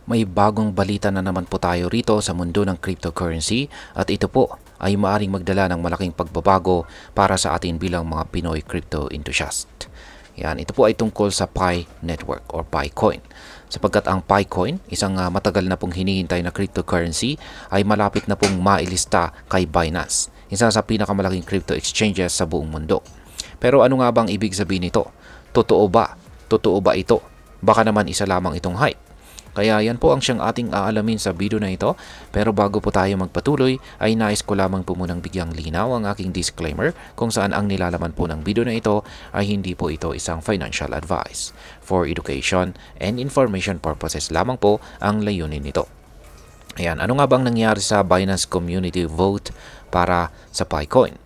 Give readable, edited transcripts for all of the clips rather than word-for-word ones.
May bagong balita na naman po tayo rito sa mundo ng cryptocurrency at ito po ay maaring magdala ng malaking pagbabago para sa atin bilang mga Pinoy crypto enthusiast. Yan, ito po ay tungkol sa Pi Network or Picoin. Sapagkat ang Picoin, isang matagal na pong hinihintay na cryptocurrency, ay malapit na pong mailista kay Binance, isa sa pinakamalaking crypto exchanges sa buong mundo. Pero ano nga bang ibig sabihin nito? Totoo ba? Totoo ba ito? Baka naman isa lamang itong hype. Kaya yan po ang siyang ating aalamin sa video na ito. Pero bago po tayo magpatuloy, ay nais ko lamang po munang bigyang linaw ang aking disclaimer kung saan ang nilalaman po ng video na ito ay hindi po ito isang financial advice. For education and information purposes lamang po ang layunin nito. Ayan, ano nga bang nangyari sa Binance Community Vote para sa Picoin?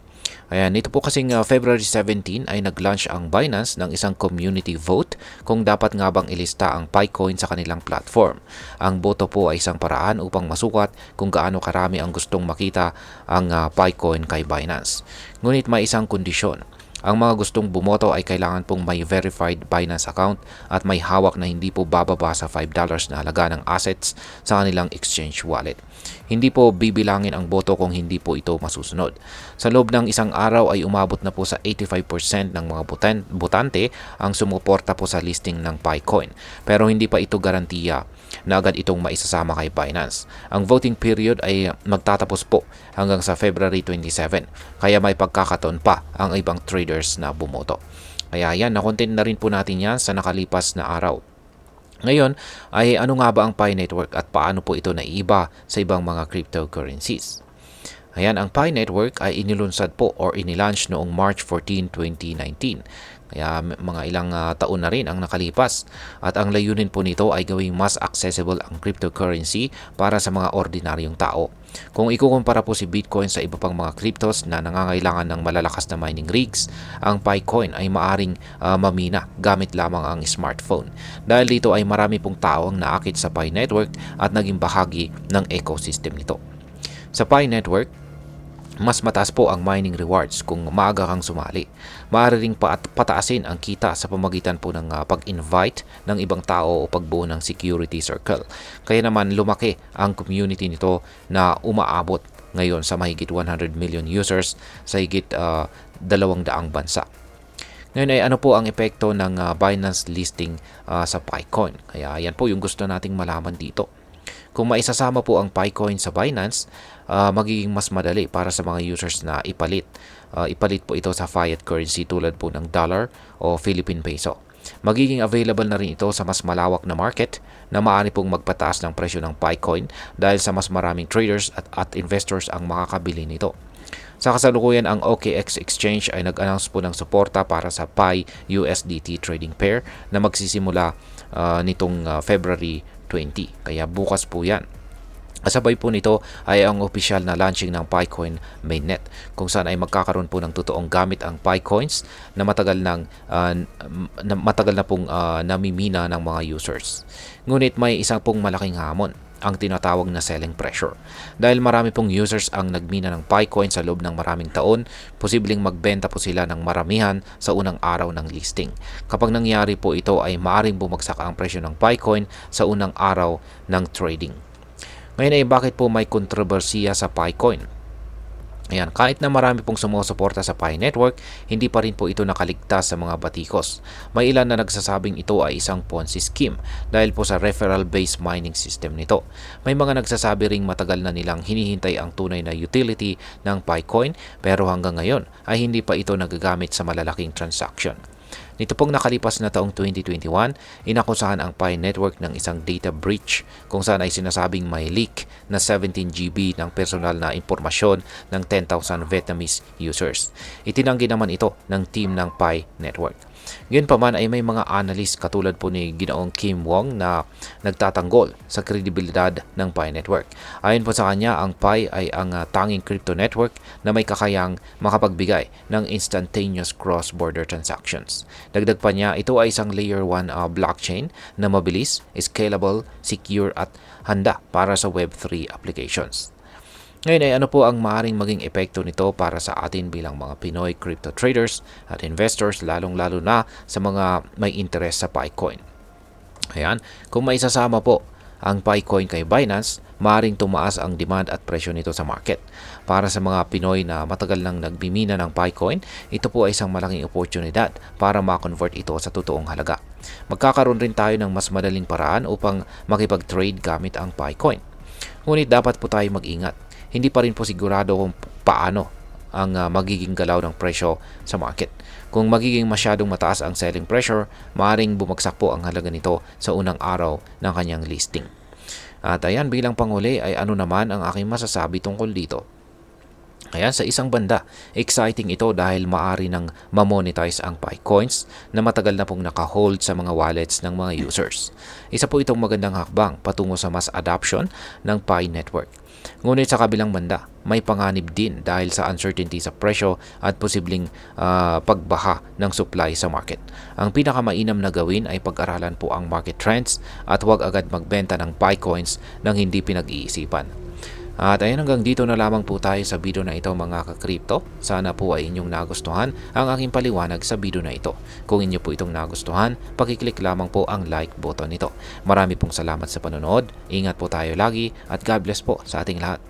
Ayan, ito po kasing February 17 ay nag-launch ang Binance ng isang community vote kung dapat nga bang ilista ang Picoin sa kanilang platform. Ang boto po ay isang paraan upang masukat kung gaano karami ang gustong makita ang Picoin kay Binance. Ngunit may isang kondisyon. Ang mga gustong bumoto ay kailangan pong may verified Binance account at may hawak na hindi po bababa sa $5 na halaga ng assets sa kanilang exchange wallet. Hindi po bibilangin ang boto kung hindi po ito masusunod. Sa loob ng isang araw ay umabot na po sa 85% ng mga botante ang sumuporta po sa listing ng Picoin. Pero hindi pa ito garantiya na agad itong maisasama kay Binance. Ang voting period ay magtatapos po hanggang sa February 27, kaya may pagkakataon pa ang ibang traders na bumoto. Kaya yan, nakontent na rin po natin yan sa nakalipas na araw. Ngayon ay ano nga ba ang Pi Network at paano po ito naiiba sa ibang mga cryptocurrencies? Ayan, ang Pi Network ay inilunsad po or inilaunch noong March 14, 2019. Kaya mga ilang taon na rin ang nakalipas at ang layunin po nito ay gawing mas accessible ang cryptocurrency para sa mga ordinaryong tao. Kung ikukumpara po si Bitcoin sa iba pang mga cryptos na nangangailangan ng malalakas na mining rigs, ang Picoin ay maaring mamina gamit lamang ang smartphone. Dahil dito ay marami pong tao ang naakit sa Pi Network at naging bahagi ng ecosystem nito. Sa Pi Network, mas mataas po ang mining rewards kung maaga kang sumali. Maaari ring pataasin ang kita sa pamagitan po ng pag-invite ng ibang tao o pagbuo ng security circle. Kaya naman lumaki ang community nito na umaabot ngayon sa mahigit 100 million users sa higit 200 bansa. Ngayon ay ano po ang epekto ng Binance listing sa Picoin? Kaya yan po yung gusto nating malaman dito. Kung maisasama po ang Picoin sa Binance, magiging mas madali para sa mga users na ipalit. Ipalit po ito sa fiat currency tulad po ng dollar o Philippine peso. Magiging available na rin ito sa mas malawak na market na maaari pong magpataas ng presyo ng Picoin dahil sa mas maraming traders at investors ang makakabili nito. Sa kasalukuyan, ang OKX Exchange ay nag-announce po ng suporta para sa Pi USDT trading pair na magsisimula nitong February 20. Kaya bukas po yan. Kasabay po nito ay ang opisyal na launching ng Picoin mainnet kung saan ay magkakaroon po ng totoong gamit ang Picoins na matagal na pong namimina ng mga users. Ngunit may isang pong malaking hamon, ang tinatawag na selling pressure. Dahil marami pong users ang nagmina ng Picoin sa loob ng maraming taon, posibleng magbenta po sila ng maramihan sa unang araw ng listing. Kapag nangyari po ito ay maaring bumagsak ang presyo ng Picoin sa unang araw ng trading. Ngayon ay bakit po may kontrobersiya sa Picoin? Ayan, kahit na marami pong sumusuporta sa Pi Network, hindi pa rin po ito nakaligtas sa mga batikos. May ilan na nagsasabing ito ay isang Ponzi scheme dahil po sa referral-based mining system nito. May mga nagsasabi ring matagal na nilang hinihintay ang tunay na utility ng Picoin pero hanggang ngayon ay hindi pa ito nagagamit sa malalaking transaction. Nito pong nakalipas na taong 2021, inakusahan ang Pi Network ng isang data breach kung saan ay sinasabing may leak na 17 GB ng personal na impormasyon ng 10,000 Vietnamese users. Itinanggi naman ito ng team ng Pi Network. Gayunpaman ay may mga analyst katulad po ni Ginoong Kim Wong na nagtatanggol sa kredibilidad ng Pi Network. Ayon po sa kanya, ang Pi ay ang tanging crypto network na may kakayang makapagbigay ng instantaneous cross-border transactions. Dagdag pa niya, ito ay isang layer 1 blockchain na mabilis, scalable, secure at handa para sa Web3 applications. Ngayon ay ano po ang maaaring maging epekto nito para sa atin bilang mga Pinoy crypto traders at investors, lalong-lalo na sa mga may interest sa Picoin. Ayan, kung maisasama po ang Picoin kay Binance, maaaring tumaas ang demand at presyo nito sa market. Para sa mga Pinoy na matagal nang nagbimina ng Picoin, ito po ay isang malaking oportunidad para ma-convert ito sa totoong halaga. Magkakaroon rin tayo ng mas madaling paraan upang makipag-trade gamit ang Picoin. Ngunit dapat po tayo mag-ingat. Hindi pa rin po sigurado kung paano ang magiging galaw ng presyo sa market. Kung magiging masyadong mataas ang selling pressure, maaaring bumagsak po ang halaga nito sa unang araw ng kanyang listing. At ayan, bilang panghuli ay ano naman ang aking masasabi tungkol dito. Ayan, sa isang banda, exciting ito dahil maaari nang ma-monetize ang Picoins na matagal na pong naka-hold sa mga wallets ng mga users. Isa po itong magandang hakbang patungo sa mass adoption ng Pi network. Ngunit sa kabilang banda, may panganib din dahil sa uncertainty sa presyo at posibleng pagbaha ng supply sa market. Ang pinakamainam na gawin ay pag-aralan po ang market trends at huwag agad magbenta ng Picoins nang hindi pinag-iisipan. At ayun, hanggang dito na lamang po tayo sa video na ito mga ka-crypto. Sana po ay inyong nagustuhan ang aking paliwanag sa video na ito. Kung inyo po itong nagustuhan, pakiclick lamang po ang like button nito. Marami pong salamat sa panonood. Ingat po tayo lagi at God bless po sa ating lahat.